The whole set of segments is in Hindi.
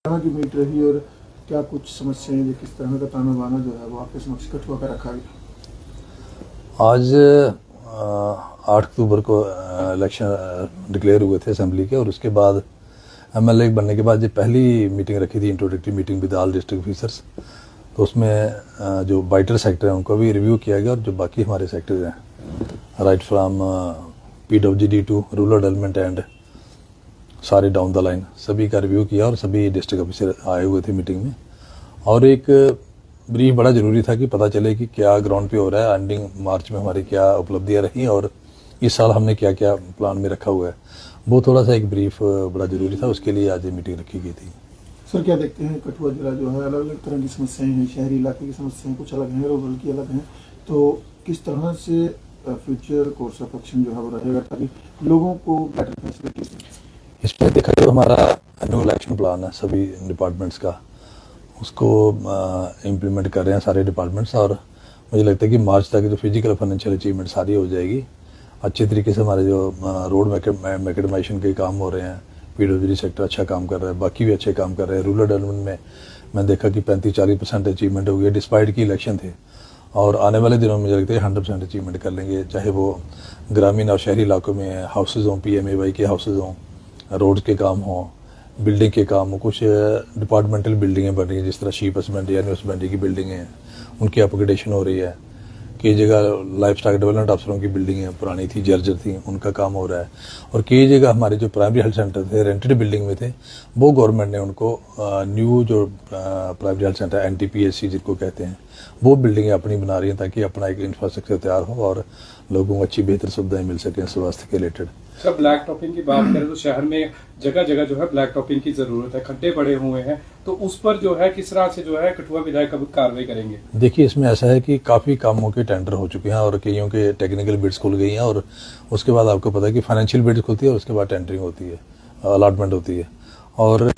कहाँ की मीट रही और क्या कुछ समस्याएं जो किस तरह का ताना बाना जो है वो आपके समक्ष कठुआ का रखा गया। आज 8 अक्टूबर को इलेक्शन डिक्लेयर हुए थे असेंबली के, और उसके बाद एमएलए बनने के बाद जो पहली मीटिंग रखी थी, introductory meeting with all district officers, तो उसमें जो वाइटर सेक्टर हैं उनको भी रिव्यू किया गया, और जो बाकी हमारे सेक्टर हैं right from PWD to rural development and सारे डाउन द लाइन सभी का रिव्यू किया, और सभी डिस्ट्रिक्ट ऑफिसर आए हुए थे मीटिंग में। और एक ब्रीफ बड़ा ज़रूरी था कि पता चले कि क्या ग्राउंड पे हो रहा है, एंडिंग मार्च में हमारी क्या उपलब्धियां रही और इस साल हमने क्या क्या प्लान में रखा हुआ है। वो थोड़ा सा एक ब्रीफ बड़ा ज़रूरी था, उसके लिए आज ये मीटिंग रखी गई थी। सर, क्या देखते हैं कठुआ जिला जो है अलग अलग तरह की समस्याएं हैं, शहरी इलाके की समस्याएं कुछ अलग हैं, रूरल की अलग हैं, तो किस तरह से फ्यूचर कोर्स ऑफ एक्शन जो है वो रहेगा ताकि लोगों को बेटर फैसिलिटीज। इसमें देखा जो हमारा एनुअल एक्शन प्लान है सभी डिपार्टमेंट्स का, उसको इम्प्लीमेंट कर रहे हैं सारे डिपार्टमेंट्स, और मुझे लगता है कि मार्च तक जो फिजिकल फाइनेंशियल अचीवमेंट सारी हो जाएगी। अच्छे तरीके से हमारे जो रोड मैकेडमाइजेशन के काम हो रहे हैं, PWD सेक्टर अच्छा काम कर रहा है, बाकी भी अच्छे काम कर रहे हैं। रूरल डेवलपमेंट में मैंने देखा कि 35-40% अचीवमेंट हो गई डिस्पाइट की इलेक्शन थे, और आने वाले दिनों में मुझे लगता है 100% अचीवमेंट कर लेंगे, चाहे वो ग्रामीण और शहरी इलाकों में हाउसेज हों, PMAY के हाउसेज हों, रोड के काम हों, बिल्डिंग के काम हो। कुछ डिपार्टमेंटल बिल्डिंगें बन रही हैं, जिस तरह शीप हस्बेंड्री या हस्बेंड्री की बिल्डिंगें हैं, उनकी अपग्रेडेशन हो रही है। कई जगह लाइफ स्टॉक डेवलपमेंट अफसरों की बिल्डिंगें पुरानी थी, जर्जर थी, उनका काम हो रहा है। और कई जगह हमारे जो प्राइमरी हेल्थ सेंटर थे, रेंटेड बिल्डिंग में थे, वो गवर्नमेंट ने उनको न्यू जो प्राइमरी हेल्थ सेंटर NTPHC जिनको कहते हैं, वो बिल्डिंगें अपनी बना रही हैं ताकि अपना एक इंफ्रास्ट्रक्चर तैयार हो और लोगों को अच्छी बेहतर सुविधाएं मिल सकें स्वास्थ्य के रिलेटेड। सर, ब्लैक टॉपिंग की बात करें तो शहर में जगह जगह जो है ब्लैक टॉपिंग की जरूरत है, खड्डे पड़े हुए हैं, तो उस पर जो है किस तरह से जो है कठुआ विधायक कब कार्रवाई करेंगे? देखिए, इसमें ऐसा है कि काफ़ी कामों के टेंडर हो चुके हैं और कईयों के टेक्निकल बिड्स खुल गई हैं, और उसके बाद आपको पता है कि फाइनेंशियल बिड्स खुलती है और उसके बाद टेंडरिंग होती है, अलॉटमेंट होती है। और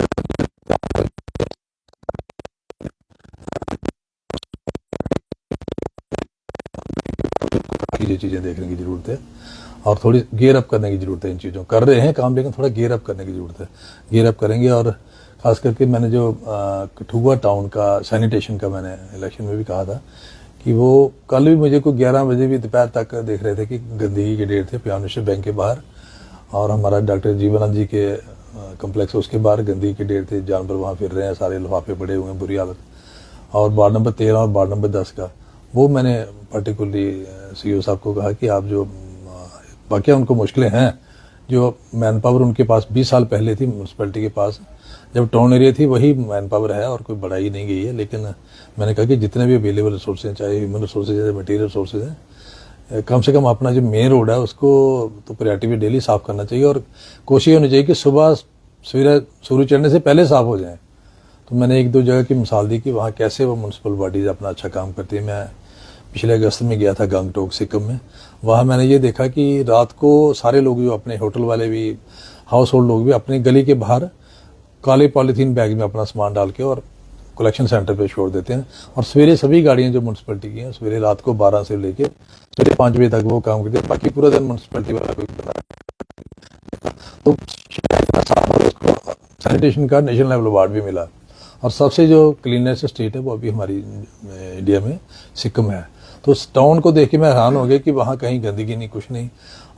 ये चीज़ें देखने की ज़रूरत है और थोड़ी गेयर अप करने की ज़रूरत है। इन चीज़ों कर रहे हैं काम, लेकिन थोड़ा गेयर अप करने की ज़रूरत है। गेयर अप करेंगे, और ख़ास करके मैंने जो कठुआ टाउन का सैनिटेशन का मैंने इलेक्शन में भी कहा था कि वो कल भी मुझे को 11 बजे भी दोपहर तक देख रहे थे कि गंदगी के ढेर थे पंजाब नेशनल बैंक के बाहर, और हमारा डॉक्टर जीवनानंद जी के कम्प्लेक्स उसके बाहर गंदगी के ढेर थे, जानवर वहाँ फिर रहे हैं, सारे लिफाफे पड़े हुए हैं, बुरी हालत। और वार्ड नंबर 13 और वार्ड नंबर 10 का वो मैंने पर्टिकुलरली CEO साहब को कहा कि आप जो बाकी उनको मुश्किलें हैं, जो मैन पावर उनके पास 20 साल पहले थी म्यूनसिपैलिटी के पास जब टाउन एरिया थी, वही मैन पावर है और कोई बढ़ाई नहीं गई है। लेकिन मैंने कहा कि जितने भी अवेलेबल रिसोर्सेज हैं, चाहे ह्यूमन रिसोर्सेज है, मटीरियल रिसोर्सेज हैं, कम से कम अपना जो मेन रोड है उसको तो प्रायोरिटी में डेली साफ़ करना चाहिए, और कोशिश होनी चाहिए कि सुबह सवेरे सूरज चढ़ने से पहले साफ़ हो जाए। तो मैंने 1-2 जगह की मिसाल दी कि वहाँ कैसे वो म्यूनसिपल बॉडीज़ अपना अच्छा काम करती है। मैं पिछले अगस्त में गया था गंगटोक सिक्किम में, वहाँ मैंने ये देखा कि रात को सारे लोग जो अपने होटल वाले भी, हाउस होल्ड लोग भी अपनी गली के बाहर काले पॉलीथीन बैग में अपना सामान डाल के और कलेक्शन सेंटर पे छोड़ देते हैं, और सवेरे सभी गाड़ियाँ जो म्यूनसिपैलिटी की हैं सवेरे रात को 12 से लेके सवेरे 5 बजे तक वो काम करते हैं, बाकी पूरा दिन म्यूनसिपैलिटी वाला कोई तो उसको सैनिटेशन का नेशनल लेवल अवार्ड भी मिला, और सबसे जो क्लीनेस्ट स्टेट है वो अभी हमारी इंडिया में सिक्किम है। तो उस टाउन को देख के मैं हैरान हो गया कि वहाँ कहीं गंदगी नहीं, कुछ नहीं।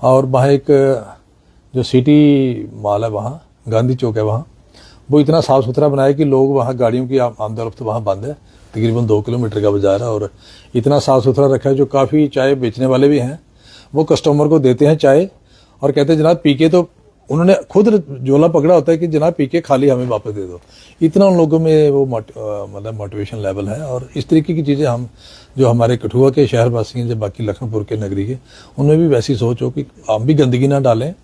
और वहाँ एक जो सिटी मॉल है, वहाँ गांधी चौक है, वहाँ वो इतना साफ़ सुथरा बनाया कि लोग वहाँ गाड़ियों की आमदरफ्त तो वहाँ बंद है, तकरीबन 2 किलोमीटर का बाजार है, और इतना साफ़ सुथरा रखा है। जो काफ़ी चाय बेचने वाले भी हैं वो कस्टमर को देते हैं चाय और कहते हैं जनाब पी के, तो उन्होंने खुद झोला पकड़ा होता है कि जनाब पी के खाली हमें वापस दे दो। इतना उन लोगों में वो मतलब मोटिवेशन लेवल है। और इस तरीके की चीज़ें हम जो हमारे कठुआ के शहरवासी हैं, जब बाकी लखनपुर के नगरी के, उनमें भी वैसी सोच हो कि हम भी गंदगी ना डालें,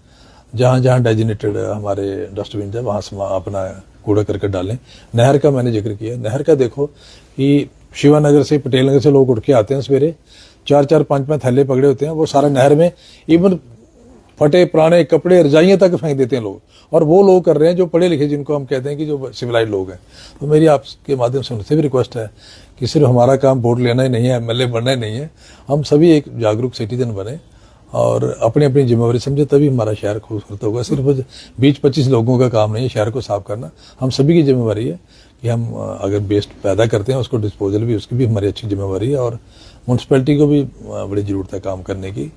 जहाँ जहाँ डेजिनेटेड हमारे डस्टबिन है वहाँ अपना कूड़ा करकट डालें। नहर का मैंने जिक्र किया, नहर का देखो कि शिवानगर से, पटेल नगर से लोग उठ के आते हैं सवेरे, 4-4, 5-5 थैले पकड़े होते हैं, वो सारा नहर में इवन फटे पुराने कपड़े रजाइयाँ तक फेंक देते हैं लोग, और वो लोग कर रहे हैं जो पढ़े लिखे, जिनको हम कहते हैं कि जो सिविलाइज लोग हैं। तो मेरी आपके माध्यम से उनसे भी रिक्वेस्ट है कि सिर्फ हमारा काम वोट लेना ही नहीं है, MLA बनना ही नहीं है, हम सभी एक जागरूक सिटीजन बने और अपनी अपनी जिम्मेवारी समझे, तभी हमारा शहर खूबसूरत होगा। सिर्फ 20-25 लोगों का काम नहीं है शहर को साफ करना, हम सभी की जिम्मेवारी है कि हम अगर वेस्ट पैदा करते हैं उसको डिस्पोजल भी, उसकी भी हमारी अच्छी जिम्मेवारी है। और म्यूनसिपैलिटी को भी बड़ी ज़रूरत है काम करने की,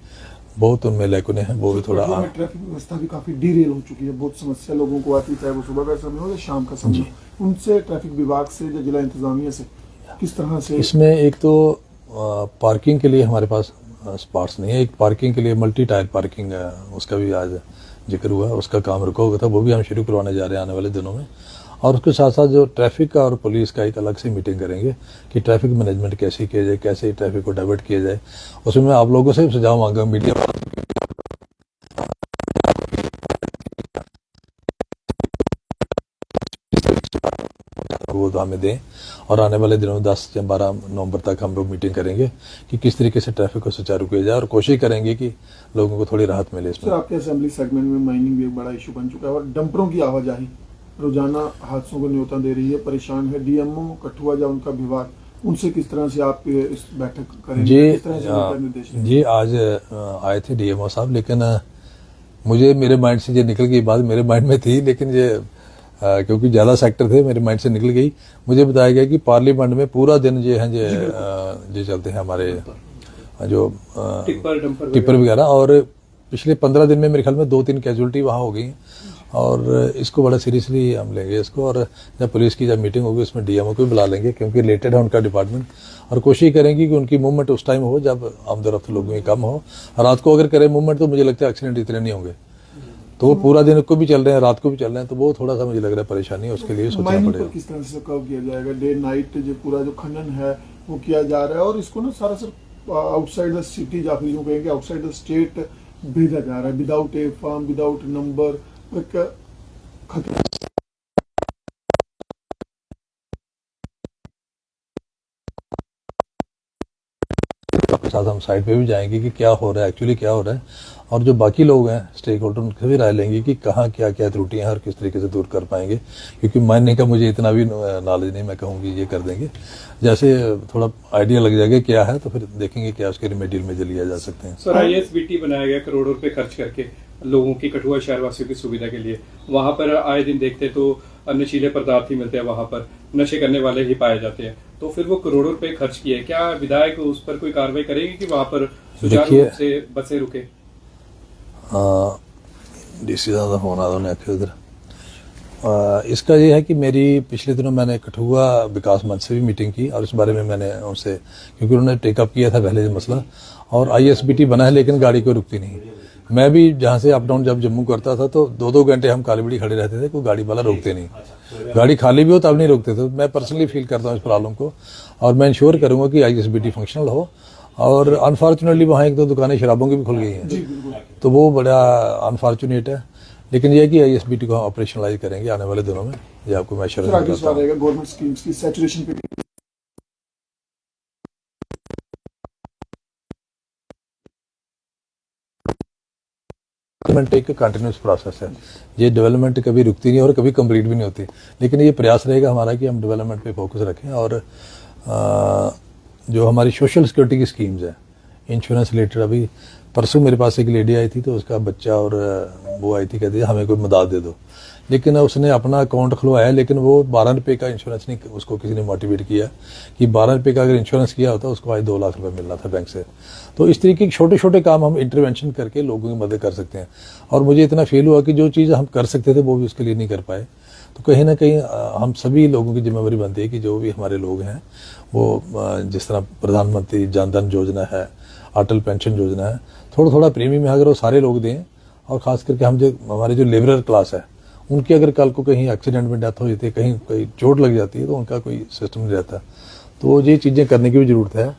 बहुत उनमें लैकुने हैं, वो भी थोड़ा। ट्रैफिक व्यवस्था भी काफी डीरेल हो चुकी है, बहुत समस्या लोगों को आती है, चाहे वो सुबह का समय हो या शाम का समय हो। उनसे ट्रैफिक विभाग से या जिला इंतजामिया से किस तरह से? इसमें एक तो पार्किंग के लिए हमारे पास स्पॉट्स नहीं है। एक पार्किंग के लिए मल्टी टायर पार्किंग, उसका भी आज जिक्र हुआ, उसका काम रुका हुआ था, वो भी हम शुरू करवाने जा रहे हैं आने वाले दिनों में। और उसके साथ साथ जो ट्रैफिक का और पुलिस का एक अलग से मीटिंग करेंगे कि ट्रैफिक मैनेजमेंट कैसे किया जाए, कैसे ट्रैफिक को डाइवर्ट किया जाए। उसमें मैं आप लोगों से सुझाव मांगा, मीडिया वो तो हमें दें, और आने वाले दिनों में 10 या 12 नवंबर तक हम लोग मीटिंग करेंगे कि किस तरीके से ट्रैफिक को सुचारू किया जाए, और कोशिश करेंगे कि लोगों को थोड़ी राहत मिले इसमें। सर, आपके असेंबली सेगमेंट में माइनिंग भी एक बड़ा इशू बन चुका है और डंपरों की आवाजाही रोजाना हादसों को न्योता दे रही है, परेशान है। डीएमओ कठुआ या उनका विभाग, उनसे किस तरह से आप इस बैठक करेंगे, किस तरह से निर्देश? जी आज आए थे डीएमओ साहब, लेकिन मुझे मेरे माइंड से ये निकल गई बात, मेरे माइंड में थी लेकिन ये क्योंकि ज़्यादा सेक्टर थे मेरे माइंड से निकल गई। मुझे बताया गया कि पार्लियामेंट में पूरा दिन ये हैं जो चलते हैं हमारे जो टिप्पर वगैरह, और पिछले 15 दिन में मेरे ख्याल में 2-3 कैजुअलिटी वहाँ हो गई हैं। और इसको बड़ा सीरियसली हम लेंगे इसको, और जब पुलिस की जब मीटिंग होगी उसमें डीएमओ को भी बुला लेंगे क्योंकि रिलेटेड है उनका डिपार्टमेंट, और कोशिश करेंगे कि उनकी मूवमेंट उस टाइम हो जब आमदोरफ्त लोगों की कम हो। रात को अगर करें मूवमेंट तो मुझे लगता है एक्सीडेंट इतने नहीं होंगे, तो वो पूरा दिन को भी चल रहे हैं, रात को भी चल रहे हैं, तो वो थोड़ा सा मुझे लग रहा है परेशानी है, उसके लिए सोचना पड़ेगा। किस तरह से कव किया जाएगा, डे नाइट जो पूरा जो खनन है वो किया जा रहा है, और इसको ना सारा सिर्फ आउटसाइड द सिटी या फिर यूं कहेंगे आउटसाइड द स्टेट भेजा जा रहा है, without a form, without number, एक खतरा। आपके साथ हम साइड पे भी जाएंगे कि क्या हो रहा है, एक्चुअली क्या हो रहा है, और जो बाकी लोग हैं स्टेक होल्डर उनसे भी राय लेंगे कि कहाँ क्या क्या त्रुटियां हैं और किस तरीके से दूर कर पाएंगे। क्योंकि माइनिंग का मुझे इतना भी नॉलेज नहीं, मैं कहूँगी ये कर देंगे, जैसे थोड़ा आइडिया लग जाएगा क्या है तो फिर देखेंगे क्या उसके रिमेडियल में लिया जा सकते हैं। सर, आईएसबीटी बनाया गया करोड़ों रुपए खर्च करके लोगों की, कठुआ शहरवासियों की सुविधा के लिए। वहां पर आए दिन देखते तो नशीले पदार्थ ही मिलते हैं, वहां पर नशे करने वाले ही पाए जाते हैं। तो फिर वो करोड़ों रुपए खर्च किए, क्या विधायक उस पर कोई कार्रवाई करेगी कि वहां पर सुचारू रूप से बसें रुके? डीसी ज्यादा होना तो नहीं उधर। इसका ये है कि मेरी पिछले दिनों मैंने कठुआ विकास मंच से भी मीटिंग की, और इस बारे में मैंने उनसे, क्योंकि उन्होंने टेकअप किया था पहले ये मसला, और आईएसबीटी बना है लेकिन गाड़ी कोई रुकती नहीं। मैं भी जहाँ से अप डाउन जब जम्मू करता था तो 2-2 घंटे हम कालीबड़ी खड़े रहते थे, कोई गाड़ी वाला रोकते नहीं, गाड़ी खाली भी हो तब नहीं रोकते थे। मैं पर्सनली फील करता हूँ इस प्रॉब्लम को, और मैं इंश्योर करूंगा कि आईएसबीटी फंक्शनल हो। और अनफॉर्चुनेटली वहाँ 1-2 दुकानें शराबों की भी खुल गई हैं, तो वो बड़ा अनफॉर्चुनेट है, लेकिन यह है कि आईएसबीटी को हम ऑपरेशनलाइज करेंगे आने वाले दिनों में, ये आपको मैं श्योर करता हूं। गवर्नमेंट स्कीम्स की सैचुरेशन पे डेवलपमेंट एक कंटिन्यूस प्रोसेस है, ये डेवलपमेंट कभी रुकती नहीं और कभी कंप्लीट भी नहीं होती, लेकिन ये प्रयास रहेगा हमारा कि हम डेवलपमेंट पे फोकस रखें। और जो हमारी सोशल सिक्योरिटी की स्कीम्स है, इंश्योरेंस रिलेटेड, अभी परसों मेरे पास एक लेडी आई थी तो उसका बच्चा और वो आई थी, कहती है हमें कोई मदद दे दो, लेकिन उसने अपना अकाउंट खुलवाया, लेकिन वो 12 रुपये का इंश्योरेंस नहीं, उसको किसी ने मोटिवेट किया कि 12 रुपये का अगर इंश्योरेंस किया होता उसको आज 2 लाख रुपए मिलना था बैंक से। तो इस तरीके के छोटे छोटे काम हम इंटरवेंशन करके लोगों की मदद कर सकते हैं। और मुझे इतना फील हुआ कि जो चीज़ हम कर सकते थे वो भी उसके लिए नहीं कर पाए, तो कहीं ना कहीं हम सभी लोगों की जिम्मेवारी बनती है कि जो भी हमारे लोग हैं वो जिस तरह प्रधानमंत्री जन धन योजना है, अटल पेंशन योजना है, थोड़ा थोड़ा प्रीमियम है अगर वो सारे लोग दें, और ख़ास करके हम जो हमारे जो लेबरर क्लास है उनकी अगर कल को कहीं एक्सीडेंट में डेथ हो जाती है, कहीं कोई चोट लग जाती है, तो उनका कोई सिस्टम नहीं रहता। तो ये चीज़ें करने की भी ज़रूरत है।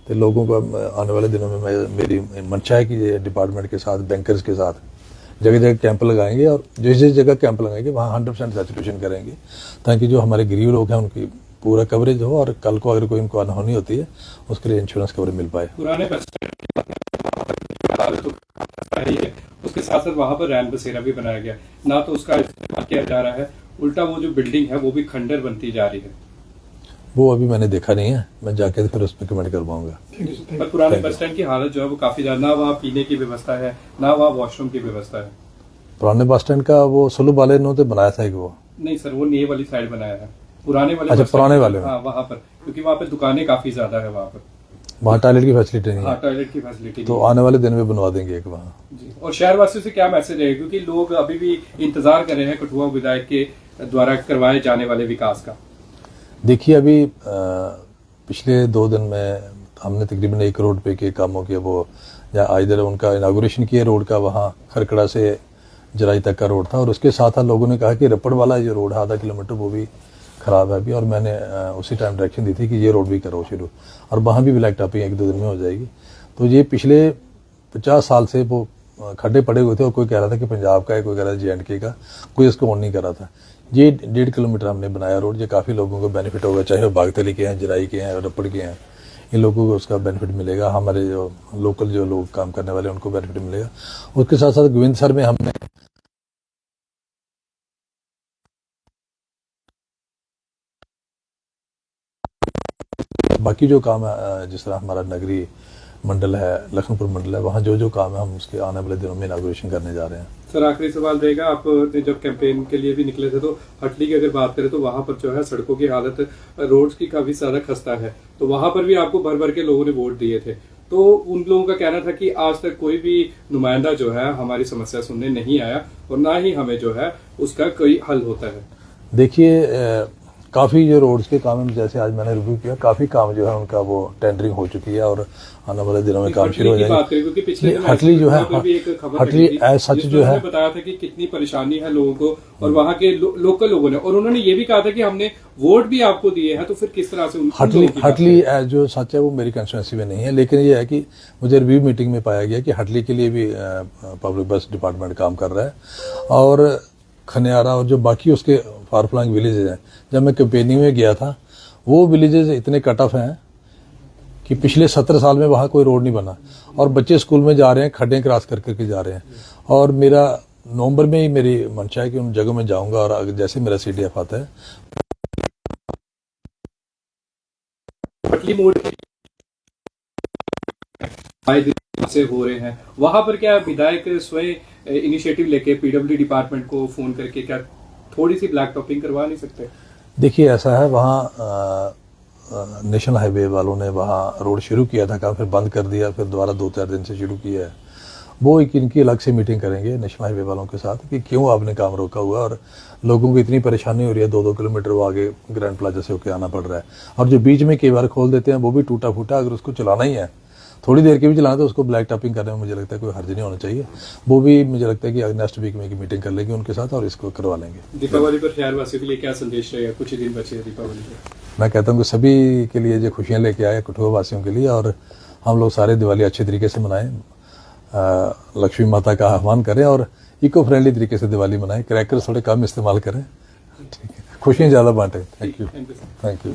तो लोगों को आने वाले दिनों में मेरी मंशा है कि ये डिपार्टमेंट के साथ, बैंकर्स के साथ जगह जगह कैंप लगाएंगे, और जिस जिस जगह कैंप लगाएंगे वहाँ 100% सैचुरेशन करेंगे, ताकि जो हमारे गरीब लोग हैं उनकी पूरा कवरेज हो, और कल को अगर कोई इनको अनहोनी होती है उसके लिए इंश्योरेंस कवरेज मिल पाए। पुराने उसके साथ साथ वहां पर रैन बसेरा भी बनाया गया, ना तो उसका इस्तेमाल किया जा रहा है, उल्टा वो जो बिल्डिंग है वो भी खंडर बनती जा रही है। वो अभी मैंने देखा नहीं है, मैं जाके फिर उस पर कमेंट कर पाऊंगा। थैंक यू सर, थैंक पर पुराने बस स्टैंड की हालत जो है वो काफी ज्यादा, ना वहाँ पीने की व्यवस्था है ना वहाँ वॉशरूम की व्यवस्था है। पुराने बस स्टैंड का वो सुलभ वाले ने तो बनाया था एक वो। नहीं सर, वो नए वाली साइड बनाया है, पुराने वाले अच्छा, बस स्टैंड पुराने में- वाले में। हाँ वहाँ पर, क्योंकि वहाँ पे दुकानें काफी ज्यादा है वहाँ पर। वहाँ टॉयलेट की फैसिलिटी नहीं हाँ, है, टॉयलेट की फैसिलिटी तो आने वाले दिन में बनवा देंगे एक वहाँ। जी। और शहरवासियों से क्या मैसेज है, क्योंकि लोग अभी भी इंतजार कर रहे हैं कठुआ विधायक के द्वारा करवाए जाने वाले विकास का। देखिए अभी पिछले 2 दिन में हमने तकरीबन 1 करोड़ रुपए के कामों के वो, या इधर उनका इनागुरेशन किया रोड का, वहाँ खरकड़ा से जराई तक का रोड था, और उसके साथ साथ लोगों ने कहा कि रपड़ वाला जो रोड है आधा किलोमीटर वो भी खराब है अभी, और मैंने उसी टाइम डायरेक्शन दी थी कि ये रोड भी करो शुरू, और वहाँ भी ब्लैक टॉपिंग 1-2 दिन में हो जाएगी। तो ये पिछले 50 साल से वो खड्डे पड़े हुए थे, और कोई कह रहा था कि पंजाब का है, कोई कह रहा था J&K का, कोई इसको ऑन नहीं कर रहा था। ये 1.5 किलोमीटर हमने बनाया रोड, ये काफ़ी लोगों को बेनिफिट होगा, चाहे वो बागतली के हैं, जराई के हैं, रपड़ के हैं, इन लोगों को उसका बेनिफिट मिलेगा। हमारे जो लोकल जो लोग काम करने वाले उनको बेनिफिट मिलेगा। उसके साथ साथ गोविंदसर में हमने बाकी जो काम है, जिस तरह हमारा नगरी मंडल है, लखनपुर मंडल है, वहाँ जो जो काम है हम उसके आने वाले दिनों में इनागुरेशन करने जा रहे हैं। सर आखिरी सवाल रहेगा, आप जब कैंपेन के लिए भी निकले थे तो हटली की अगर बात करें तो वहां पर जो है सड़कों की हालत, रोड्स की काफी ज्यादा खस्ता है, तो वहां पर भी आपको भर भर के लोगों ने वोट दिए थे। तो उन लोगों का कहना था कि आज तक कोई भी नुमाइंदा जो है हमारी समस्या सुनने नहीं आया, और ना ही हमें जो है उसका कोई हल होता है। देखिए काफ़ी जो रोड्स के काम है, जैसे आज मैंने रिव्यू किया, काफ़ी काम जो है उनका वो टेंडरिंग हो चुकी है, और आने वाले दिनों में काम शुरू हो जाएगा। क्योंकि पिछले दिन हटली जो है, भी एक खबर हटली आई थी, एज सच जिसमें जो है, उन्होंने बताया था कि कितनी परेशानी है लोगों को, और वहाँ के लोकल लोगों ने, और उन्होंने ये भी कहा था कि हमने वोट भी आपको दिए हैं, तो फिर किस तरह से हटली जो सच है वो मेरी कंस्टिट्यूंसी में नहीं है, लेकिन ये है कि मुझे रिव्यू मीटिंग में पाया गया कि हटली के लिए भी पब्लिक बस डिपार्टमेंट काम कर रहा है, और खनियारा और जो बाकी उसके फार फ्लंग विलेजेज हैं, जब मैं कैंपेनिंग में गया था वो विलेजेज इतने कट ऑफ हैं कि पिछले 17 साल में वहाँ कोई रोड नहीं बना, और बच्चे स्कूल में जा रहे हैं, खड्डे क्रॉस कर करके जा रहे हैं। और मेरा नवंबर में ही मेरी मंशा है कि उन जगहों में जाऊंगा, और अगर जैसे मेरा CDF आता है पटली मोड़ से हो रहे हैं, वहां पर क्या विधायक स्वयं इनिशिएटिव लेके PWD डिपार्टमेंट को फोन करके क्या थोड़ी सी ब्लैक टॉपिंग करवा नहीं सकते? देखिए ऐसा है, वहाँ नेशनल हाईवे वालों ने वहाँ रोड शुरू किया था काम, फिर बंद कर दिया, फिर दोबारा 2-4 दिन से शुरू किया है। वो एक इनकी अलग से मीटिंग करेंगे नेशनल हाईवे वालों के साथ कि क्यों आपने काम रोका हुआ, और लोगों को इतनी परेशानी हो रही है, 2-2 किलोमीटर वो आगे ग्रैंड प्लाजा से होकर आना पड़ रहा है, और जो बीच में कई बार खोल देते हैं वो भी टूटा फूटा, अगर उसको चलाना ही है थोड़ी देर के भी चलाना, तो उसको ब्लैक टॉपिंग करने में मुझे लगता है कोई हर्ज नहीं होना चाहिए। वो भी मुझे लगता है कि नेक्स्ट वीक में एक मीटिंग कर लेंगे उनके साथ, और इसको करवा लेंगे। दीपावली पर शहरवासियों के लिए क्या संदेश रहेगा, कुछ ही दिन बचे हैं दीपावली के? मैं कहता हूँ कि सभी के लिए जो खुशियाँ लेके आए कठुआ वासियों के लिए, और हम लोग सारे दिवाली अच्छे तरीके से मनाएं, लक्ष्मी माता का आह्वान करें, और इको फ्रेंडली तरीके से दिवाली मनाएं, क्रैकर्स थोड़े कम इस्तेमाल करें, ठीक है, खुशियाँ ज़्यादा बांटें। Thank you.